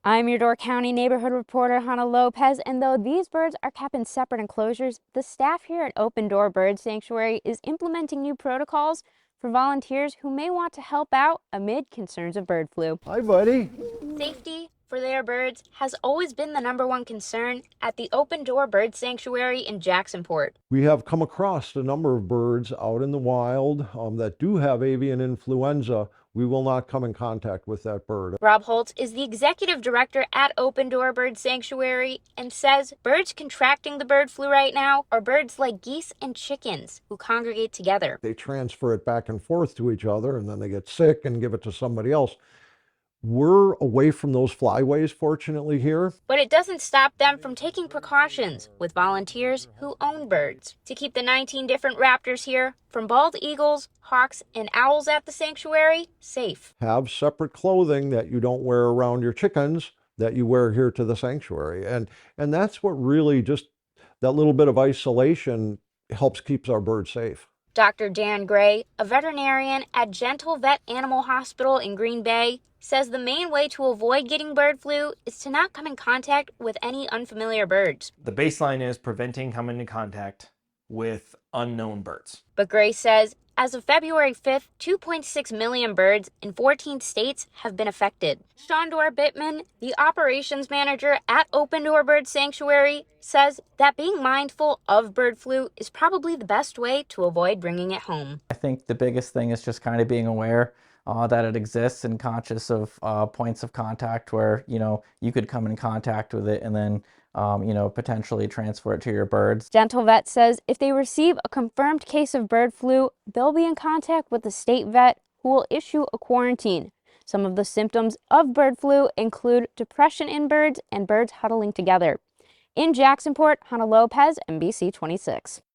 I'm your Door County neighborhood reporter, Hannah Lopez, and though these birds are kept in separate enclosures, the staff here at Open Door Bird Sanctuary is implementing new protocols for volunteers who may want to help out amid concerns of bird flu. Hi, buddy. Safety for their birds has always been the #1 concern at the Open Door Bird Sanctuary in Jacksonport. We have come across a number of birds out in the wild that do have avian influenza. We will not come in contact with that bird. Rob Holtz is the executive director at Open Door Bird Sanctuary and says birds contracting the bird flu right now are birds like geese and chickens who congregate together. They transfer it back and forth to each other, and then they get sick and give it to somebody else. We're away from those flyways, fortunately, here. But it doesn't stop them from taking precautions with volunteers who own birds to keep the 19 different raptors here, from bald eagles, hawks, and owls at the sanctuary, safe. Have separate clothing that you don't wear around your chickens that you wear here to the sanctuary. And that's what really just that little bit of isolation helps keeps our birds safe. Dr. Dan Gray, a veterinarian at Gentle Vet Animal Hospital in Green Bay, says the main way to avoid getting bird flu is to not come in contact with any unfamiliar birds. The baseline is preventing coming in contact with unknown birds. But Gray says, as of February 5th, 2.6 million birds in 14 states have been affected. Shondor Bittman, the operations manager at Open Door Bird Sanctuary, says that being mindful of bird flu is probably the best way to avoid bringing it home. I think the biggest thing is just kind of being aware that it exists and conscious of points of contact where, you could come in contact with it and then, potentially transfer it to your birds. Gentle Vet says if they receive a confirmed case of bird flu, they'll be in contact with the state vet who will issue a quarantine. Some of the symptoms of bird flu include depression in birds and birds huddling together. In Jacksonport, Hannah Lopez, NBC 26.